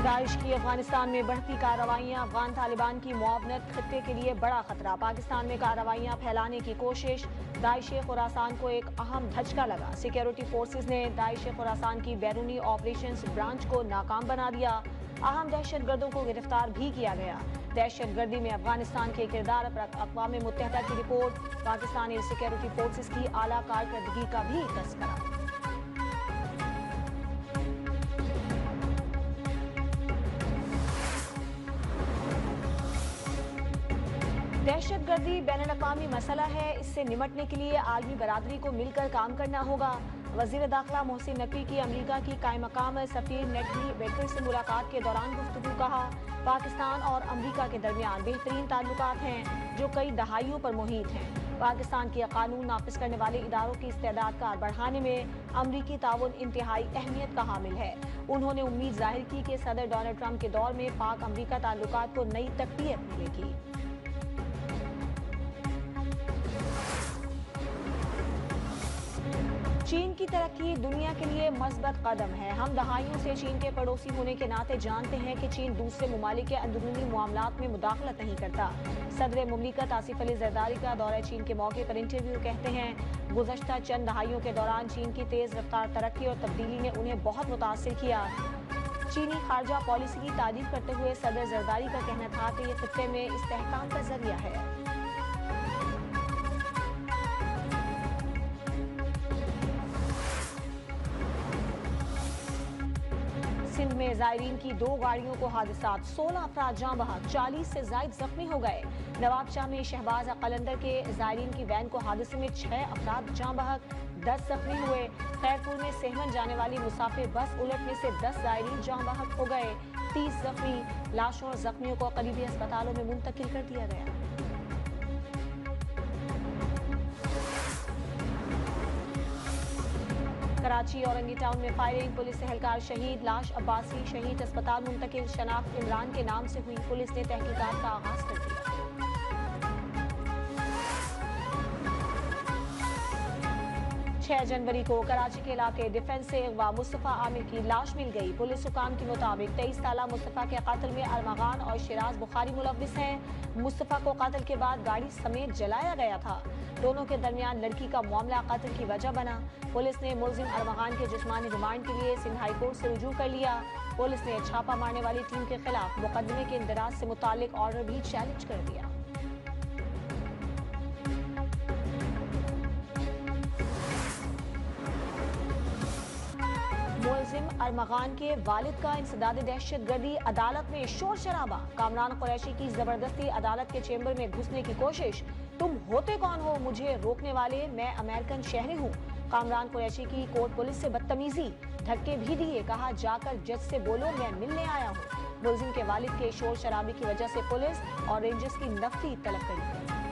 Daesh की अफगानिस्तान में बढ़ती कार्रवाइयां, अफगान तालिबान की मुआवनत खत्ते के लिए बड़ा खतरा। पाकिस्तान में कार्रवाइयां फैलाने की कोशिश, दाइश खुरासान को एक अहम धचका लगा। सिक्योरिटी फोर्सेज ने दाइश खुरासान की बैरूनी ऑपरेशंस ब्रांच को नाकाम बना दिया। अहम दहशतगर्दों को गिरफ्तार भी किया गया। दहशतगर्दी में अफगानिस्तान के किरदार पर अक़वाम मुत्तहिदा की रिपोर्ट, पाकिस्तानी सिक्योरिटी फोर्सेज की आला कारकर्दगी का भी तस्करा। दहशतगर्दी बैनुल-अक़वामी मसला है, इससे निमटने के लिए आलमी बरादरी को मिलकर काम करना होगा। वज़ीर दाखिला मोहसिन नकवी की अमेरिका की कायम-मक़ाम सफ़ीर नेटली बेकर से मुलाकात के दौरान गुफ्तगू। कहा, पाकिस्तान और अमेरिका के दरमियान बेहतरीन ताल्लुकात हैं जो कई दहाइयों पर मुहित हैं। पाकिस्तान के कानून नाफिज करने वाले इदारों की इस्तेदाद कार बढ़ाने में अमरीकी ताउन इंतहाई अहमियत का हामिल है। उन्होंने उम्मीद जाहिर की कि सदर डोनाल्ड ट्रंप के दौर में पाक अमरीका ताल्लुकात को नई तक़वियत मिलेगी। चीन की तरक्की दुनिया के लिए मस्बत कदम है। हम दहाइयों से चीन के पड़ोसी होने के नाते जानते हैं कि चीन दूसरे ममालिक के अंदरूनी मामलात में मुदाखलत नहीं करता। सदर मुमलिकत आसिफ अली जरदारी का दौरा चीन के मौके पर इंटरव्यू कहते हैं, गुज़श्ता चंद दहाइयों के दौरान चीन की तेज रफ्तार तरक्की और तब्दीली ने उन्हें बहुत मुतासिर किया। चीनी खारजा पॉलिसी की तारीफ करते हुए सदर जरदारी का कहना था कि यह खित्ते में इस्तेहकाम का जरिया है। सिंध में ज़ायरीन की 2 गाड़ियों को हादसात, 16 अफराद जाँ बहक, 40 से ज़ायद जख्मी हो गए। नवाबशाह में शहबाज कलंदर के ज़ायरीन की वैन को हादसे में 6 अफराद जाँ बहक, 10 जख्मी हुए। खैरपुर में सेहमन जाने वाली मुसाफिर बस उलटने से 10 ज़ायरीन जाँ बहक हो गए, 30 जख्मी। लाशों और जख्मियों को करीबी अस्पतालों में मुंतकिल कर दिया गया। कराची औरंगी टाउन में फायरिंग, पुलिस एहलकार शहीद, लाश अब्बासी शहीद अस्पताल मुंतकिल। शनाख्त इमरान के नाम से हुई, पुलिस ने तहकीकात का आगाज कर दिया। 6 जनवरी को कराची के इलाके डिफेंस से अगवा मुस्तफा आमिर की लाश मिल गई। पुलिस हुकाम के मुताबिक 23 साला मुस्तफा के कत्ल में अरमगान और शिराज बुखारी मुलव्विस हैं। मुस्तफा को कत्ल के बाद गाड़ी समेत जलाया गया था। दोनों के दरमियान लड़की का मामला कत्ल की वजह बना। पुलिस ने मुलजिम अरमगान के जिस्मानी रिमांड के लिए सिंध हाई कोर्ट से रुजू कर लिया। पुलिस ने छापा मारने वाली टीम के खिलाफ मुकदमे के इंदराज से मुतालिक ऑर्डर भी चैलेंज कर दिया। मुलजिम अरमगान के वालिद का इंसदाद दहशतगर्दी, अदालत में शोर शराबा। कामरान कुरैशी की जबरदस्ती अदालत के चेंबर में घुसने की कोशिश। तुम होते कौन हो मुझे रोकने वाले, मैं अमेरिकन शहरी हूँ। कामरान कुरैशी की कोर्ट पुलिस से बदतमीजी, धक्के भी दिए। कहा, जाकर जज से बोलो मैं मिलने आया हूँ। मुलजिम के वालिद के शोर शराबे की वजह से पुलिस और रेंजर्स की नफरी तलब करी गई।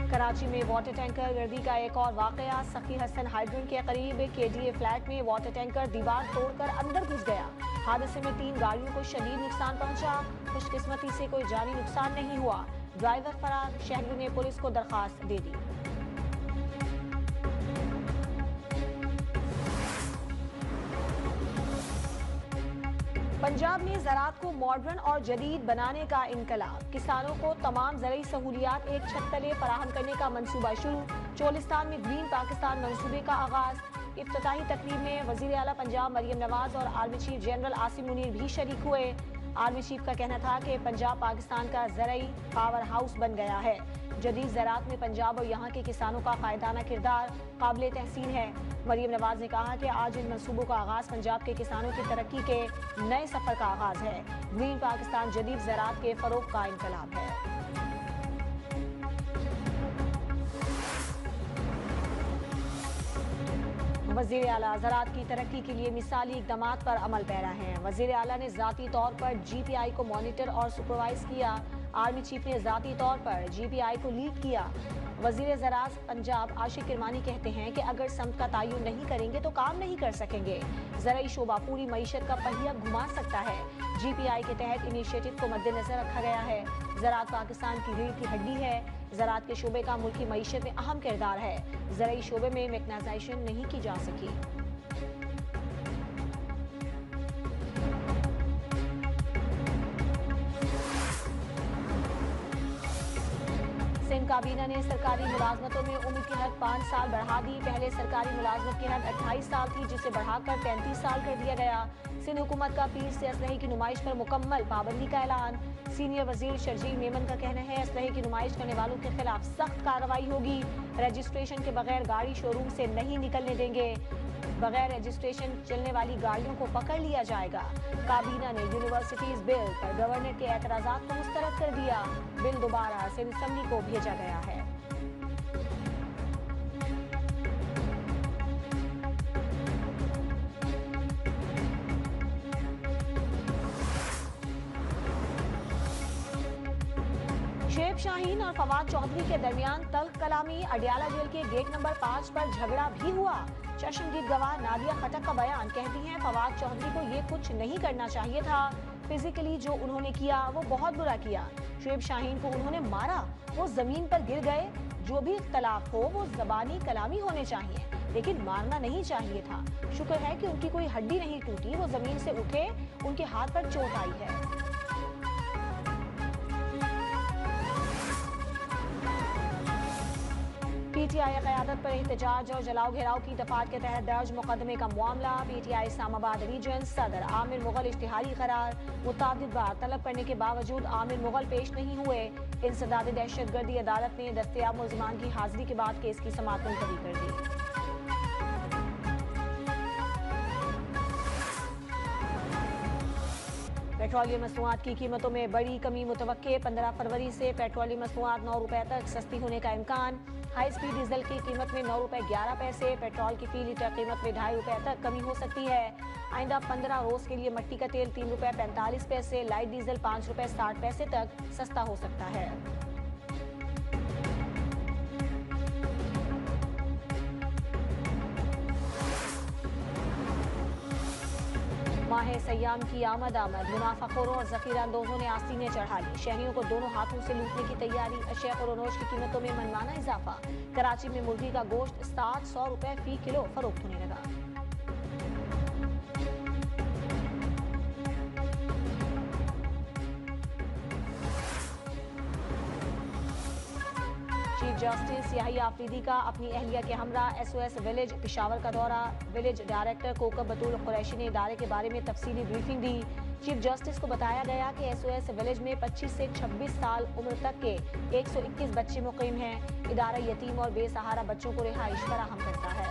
कराची में वाटर टैंकर गर्दी का एक और वाकया। सखी हसन हाइड्रेंट के करीब KDA फ्लैट में वाटर टैंकर दीवार तोड़कर अंदर घुस गया। हादसे में 3 गाड़ियों को शदीद नुकसान पहुंचा। खुशकिस्मती से कोई जानी नुकसान नहीं हुआ। ड्राइवर फरार, शहरी ने पुलिस को दरखास्त दे दी। पंजाब में ज़राअत को मॉडर्न और जदीद बनाने का इनकलाब। किसानों को तमाम ज़रूरी सहूलियात एक छत तले फराहम करने का मंसूबा शुरू। चोलिस्तान में ग्रीन पाकिस्तान मंसूबे का आगाज। इफ्तिताही तकरीब में वज़ीर आला पंजाब मरियम नवाज और army chief general Asim Munir भी शरीक हुए। आर्मी चीफ का कहना था कि पंजाब पाकिस्तान का ज़रूरी पावर हाउस बन गया है। जदीद ज़राअत में पंजाब और यहाँ के किसानों का कायदाना किरदार काबिल तहसीन है। मरियम नवाज ने कहा कि आज इन मंसूबों का आगाज पंजाब के किसानों की तरक्की के नए सफर का आगाज है। ग्रीन पाकिस्तान जदीद ज़राअत के फरोग का इनकलाब है। वज़ीर आला ज़राअत की तरक्की के लिए मिसाली इक़दामात पर अमल पैरा है। वज़ीर आला ने ज़ाती तौर पर GPI को मॉनिटर और सुपरवाइज किया। आर्मी चीफ ने जाती तौर पर GPI को लीड किया। वजीर ज़राअत पंजाब आशिक किरमानी कहते हैं कि अगर समत का तयन नहीं करेंगे तो काम नहीं कर सकेंगे। ज़राई शोबा पूरी मईशत का पहिया घुमा सकता है। GPI के तहत इनिशिएटिव को मद्देनजर रखा गया है। ज़राअत पाकिस्तान की रीढ़ की हड्डी है। ज़राअत के शोबे का मुल्की मईशत में अहम किरदार है। ज़राई शोबे में मैकेनाइजेशन नहीं की जा सकी। सिंध काबीना ने सरकारी मुलाजमतों में उम्र की हद 5 साल बढ़ा दी। पहले सरकारी मुलाजमत की हद 28 साल थी, जिसे बढ़ाकर 33 साल कर दिया गया। सिंध हुकूमत का पीर से असलहे की नुमाइश पर मुकम्मल पाबंदी का ऐलान। सीनियर वजीर शर्जील मेमन का कहना है असलहे की नुमाइश करने वालों के खिलाफ सख्त कार्रवाई होगी। रजिस्ट्रेशन के बगैर गाड़ी शोरूम से नहीं निकलने देंगे। बगैर रजिस्ट्रेशन चलने वाली गाड़ियों को पकड़ लिया जाएगा। काबीना ने यूनिवर्सिटीज बिल पर गवर्नर के एतराज़ात को मुस्तरद कर दिया। बिल दोबारा सिंध असेंबली को भेजा गया है। शुएब शाहीन और फवाद चौधरी के दरमियान तल्ख कलामी। अडियाला जेल के गेट नंबर 5 पर झगड़ा भी हुआ। चश्मदीद गवाह नादिया खटक का बयान। कहती हैं फवाद चौधरी को ये कुछ नहीं करना चाहिए था। फिजिकली जो उन्होंने किया वो बहुत बुरा किया। शुएब शाहीन को उन्होंने मारा, वो जमीन पर गिर गए। जो भी इख्तलाफ हो वो जबानी कलामी होने चाहिए, लेकिन मारना नहीं चाहिए था। शुक्र है कि उनकी कोई हड्डी नहीं टूटी, वो जमीन से उठे, उनके हाथ पर चोट आई है। PTI क़यादत पर एहतजाज और जलाओ घेराव की दफात के तहत दर्ज मुकदमे का मामला। PTI इस्लामाबाद रीजन सदर आमिर मुगल इश्तिहारी करार। मुताबिद बार तलब करने के बावजूद आमिर मुगल पेश नहीं हुए। इंसदाद दहशतगर्दी अदालत ने दस्तयाब मुल्ज़िमान की हाजिरी के बाद केस की समाअत मुलतवी कर दी। पेट्रोलियम मसनूआत की कीमतों में बड़ी कमी मुतवक्के। 15 फरवरी से पेट्रोलियम मसनूआत 9 रुपए तक सस्ती होने का इम्कान। हाई स्पीड डीजल की कीमत में 9 रुपए 11 पैसे, पेट्रोल की फी लीटर कीमत में 2.5 रुपए तक कमी हो सकती है। आइंदा 15 रोज के लिए मट्टी का तेल 3 रुपए 45 पैसे, लाइट डीजल 5 रुपए 60 पैसे तक सस्ता हो सकता है। माह सयाम की आमद। मुनाफाखोरों और जखीरा अंदोजों ने आस्तीनें चढ़ा ली। शहरियों को दोनों हाथों से लूटने की तैयारी। अशिया और अनोज की कीमतों में मनमाना इजाफा। कराची में मुर्गी का गोश्त 700 रुपए फी किलो फरोख्त होने लगा। चीफ जस्टिस याहिया आफरीदी का अपनी अहलिया के हमरा SOS विलेज पिशावर का दौरा। विलेज डायरेक्टर कोकब बतूल कुरैशी ने इदारे के बारे में तफसीली ब्रीफिंग दी। चीफ जस्टिस को बताया गया कि SOS विलेज में 25 से 26 साल उम्र तक के 121 बच्चे मुकीम हैं। इदारा यतीम और बेसहारा बच्चों को रिहाइश फराहम करता है।